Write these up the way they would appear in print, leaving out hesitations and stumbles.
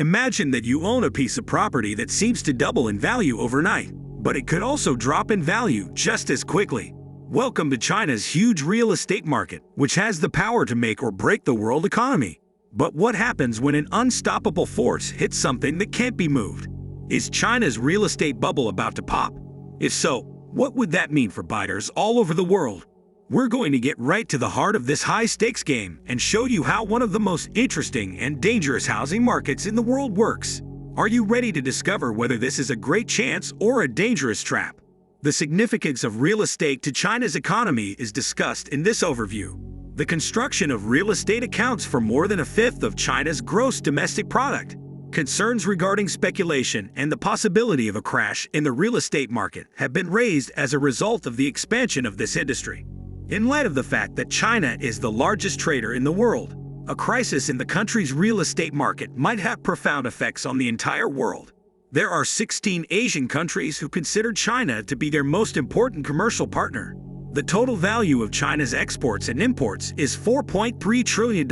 Imagine that you own a piece of property that seems to double in value overnight, but it could also drop in value just as quickly. Welcome to China's huge real estate market, which has the power to make or break the world economy. But what happens when an unstoppable force hits something that can't be moved? Is China's real estate bubble about to pop? If so, what would that mean for buyers all over the world? We're going to get right to the heart of this high-stakes game and show you how one of the most interesting and dangerous housing markets in the world works. Are you ready to discover whether this is a great chance or a dangerous trap? The significance of real estate to China's economy is discussed in this overview. The construction of real estate accounts for more than a fifth of China's gross domestic product. Concerns regarding speculation and the possibility of a crash in the real estate market have been raised as a result of the expansion of this industry. In light of the fact that China is the largest trader in the world, a crisis in the country's real estate market might have profound effects on the entire world. There are 16 Asian countries who consider China to be their most important commercial partner. The total value of China's exports and imports is $4.3 trillion.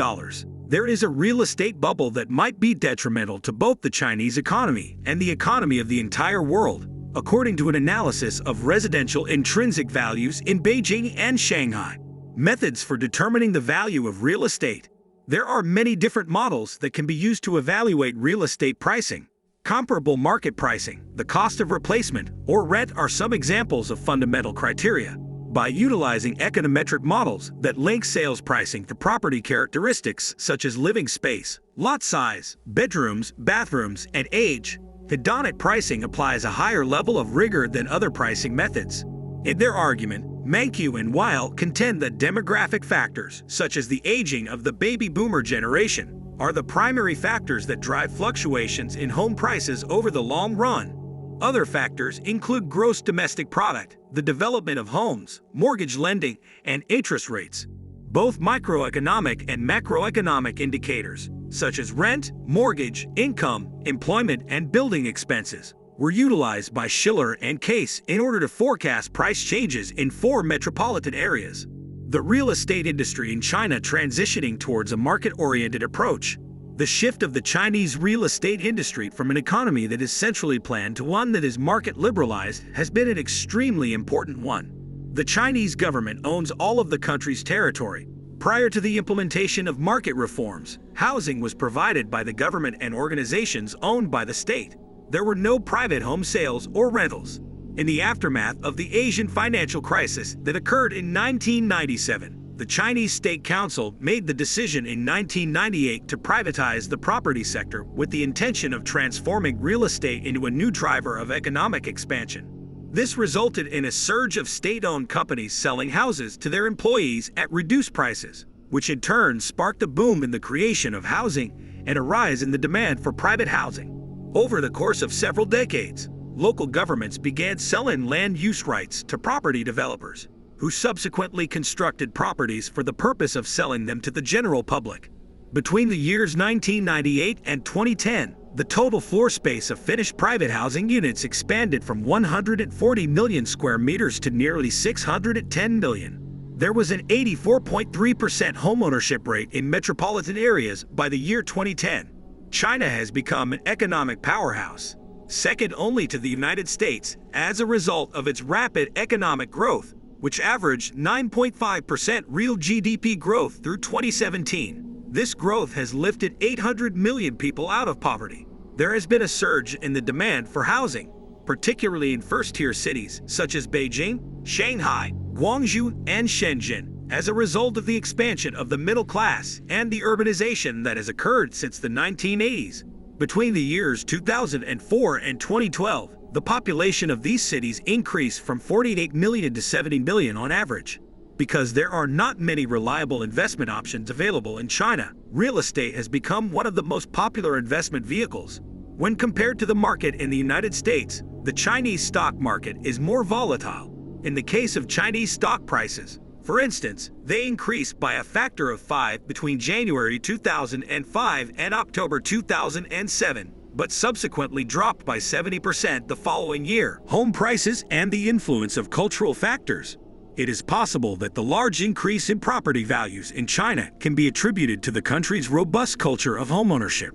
There is a real estate bubble that might be detrimental to both the Chinese economy and the economy of the entire world, according to an analysis of residential intrinsic values in Beijing and Shanghai. Methods for determining the value of real estate. There are many different models that can be used to evaluate real estate pricing. Comparable market pricing, the cost of replacement, or rent are some examples of fundamental criteria. By utilizing econometric models that link sales pricing to property characteristics such as living space, lot size, bedrooms, bathrooms, and age, hedonic pricing applies a higher level of rigor than other pricing methods. In their argument, Mankiw and Weil contend that demographic factors, such as the aging of the baby boomer generation, are the primary factors that drive fluctuations in home prices over the long run. Other factors include gross domestic product, the development of homes, mortgage lending, and interest rates. Both microeconomic and macroeconomic indicators, such as rent, mortgage, income, employment, and building expenses, were utilized by Schiller and Case in order to forecast price changes in 4 metropolitan areas. The real estate industry in China transitioning towards a market-oriented approach. The shift of the Chinese real estate industry from an economy that is centrally planned to one that is market-liberalized has been an extremely important one. The Chinese government owns all of the country's territory. Prior to the implementation of market reforms, housing was provided by the government and organizations owned by the state. There were no private home sales or rentals. In the aftermath of the Asian financial crisis that occurred in 1997, the Chinese State Council made the decision in 1998 to privatize the property sector with the intention of transforming real estate into a new driver of economic expansion. This resulted in a surge of state-owned companies selling houses to their employees at reduced prices, which in turn sparked a boom in the creation of housing and a rise in the demand for private housing. Over the course of several decades, local governments began selling land use rights to property developers, who subsequently constructed properties for the purpose of selling them to the general public. Between the years 1998 and 2010, the total floor space of finished private housing units expanded from 140 million square meters to nearly 610 million. There was an 84.3% homeownership rate in metropolitan areas by the year 2010. China has become an economic powerhouse, second only to the United States, as a result of its rapid economic growth, which averaged 9.5% real GDP growth through 2017. This growth has lifted 800 million people out of poverty. There has been a surge in the demand for housing, particularly in first-tier cities such as Beijing, Shanghai, Guangzhou, and Shenzhen, as a result of the expansion of the middle class and the urbanization that has occurred since the 1980s. Between the years 2004 and 2012, the population of these cities increased from 48 million to 70 million on average. Because there are not many reliable investment options available in China, real estate has become one of the most popular investment vehicles. When compared to the market in the United States, the Chinese stock market is more volatile. In the case of Chinese stock prices, for instance, they increased by a factor of 5 between January 2005 and October 2007, but subsequently dropped by 70% the following year. Home prices and the influence of cultural factors. It is possible that the large increase in property values in China can be attributed to the country's robust culture of homeownership.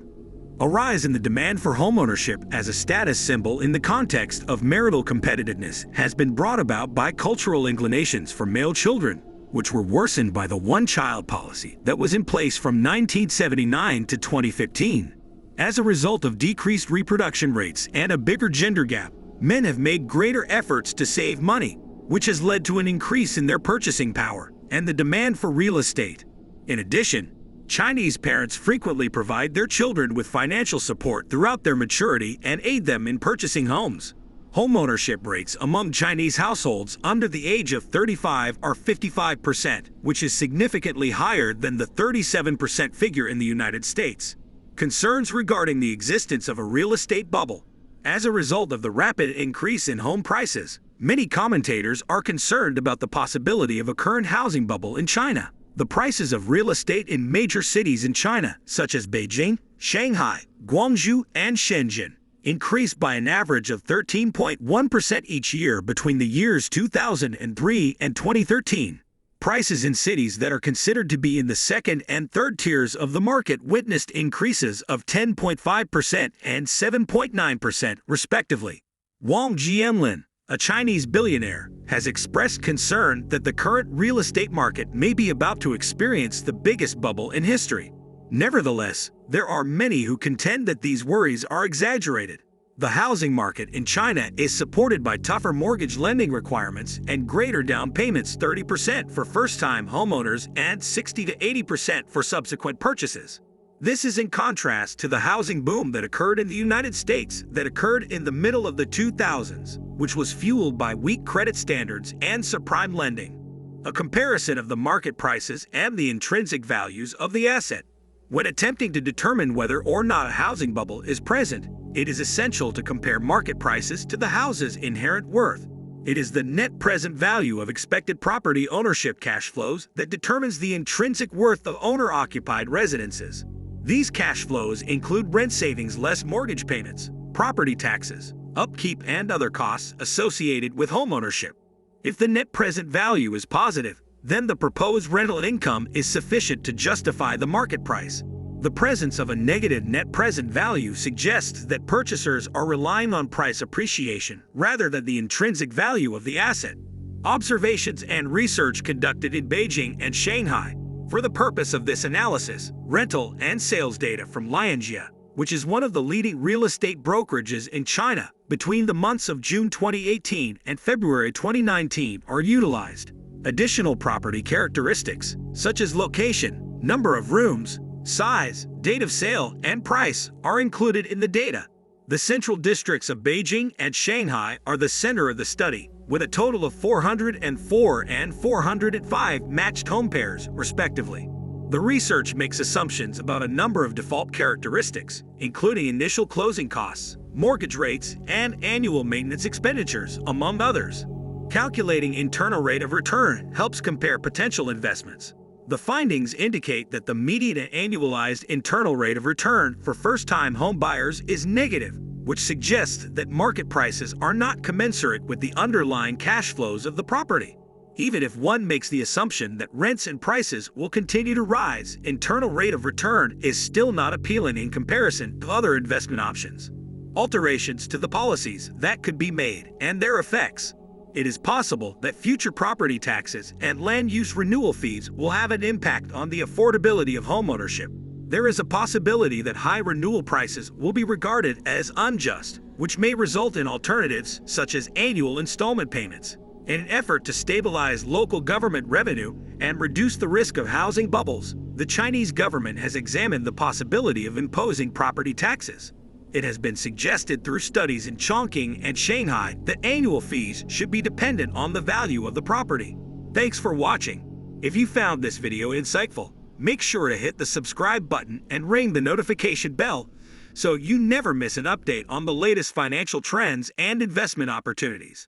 A rise in the demand for homeownership as a status symbol in the context of marital competitiveness has been brought about by cultural inclinations for male children, which were worsened by the one-child policy that was in place from 1979 to 2015. As a result of decreased reproduction rates and a bigger gender gap, men have made greater efforts to save money, which has led to an increase in their purchasing power and the demand for real estate. In addition, Chinese parents frequently provide their children with financial support throughout their maturity and aid them in purchasing homes. Homeownership rates among Chinese households under the age of 35 are 55%, which is significantly higher than the 37% figure in the United States. Concerns regarding the existence of a real estate bubble. As a result of the rapid increase in home prices, many commentators are concerned about the possibility of a current housing bubble in China. The prices of real estate in major cities in China, such as Beijing, Shanghai, Guangzhou, and Shenzhen, increased by an average of 13.1% each year between the years 2003 and 2013. Prices in cities that are considered to be in the second and third tiers of the market witnessed increases of 10.5% and 7.9%, respectively. Wang Jianlin, a Chinese billionaire, has expressed concern that the current real estate market may be about to experience the biggest bubble in history. Nevertheless, there are many who contend that these worries are exaggerated. The housing market in China is supported by tougher mortgage lending requirements and greater down payments, 30% for first-time homeowners and 60 to 80% for subsequent purchases. This is in contrast to the housing boom that occurred in the United States that occurred in the middle of the 2000s, which was fueled by weak credit standards and subprime lending. A comparison of the market prices and the intrinsic values of the asset. When attempting to determine whether or not a housing bubble is present, it is essential to compare market prices to the house's inherent worth. It is the net present value of expected property ownership cash flows that determines the intrinsic worth of owner-occupied residences. These cash flows include rent savings less mortgage payments, property taxes, upkeep, and other costs associated with homeownership. If the net present value is positive, then the proposed rental income is sufficient to justify the market price. The presence of a negative net present value suggests that purchasers are relying on price appreciation rather than the intrinsic value of the asset. Observations and research conducted in Beijing and Shanghai. For the purpose of this analysis, rental and sales data from Lianjia, which is one of the leading real estate brokerages in China, between the months of June 2018 and February 2019 are utilized. Additional property characteristics, such as location, number of rooms, size, date of sale, and price, are included in the data. The central districts of Beijing and Shanghai are the center of the study, with a total of 404 and 405 matched home pairs, respectively. The research makes assumptions about a number of default characteristics, including initial closing costs, mortgage rates, and annual maintenance expenditures, among others. Calculating internal rate of return helps compare potential investments. The findings indicate that the median annualized internal rate of return for first-time home buyers is negative, which suggests that market prices are not commensurate with the underlying cash flows of the property. Even if one makes the assumption that rents and prices will continue to rise, internal rate of return is still not appealing in comparison to other investment options. Alterations to the policies that could be made and their effects. It is possible that future property taxes and land use renewal fees will have an impact on the affordability of homeownership. There is a possibility that high renewal prices will be regarded as unjust, which may result in alternatives such as annual installment payments. In an effort to stabilize local government revenue and reduce the risk of housing bubbles, the Chinese government has examined the possibility of imposing property taxes. It has been suggested through studies in Chongqing and Shanghai that annual fees should be dependent on the value of the property. Thanks for watching. If you found this video insightful, make sure to hit the subscribe button and ring the notification bell so you never miss an update on the latest financial trends and investment opportunities.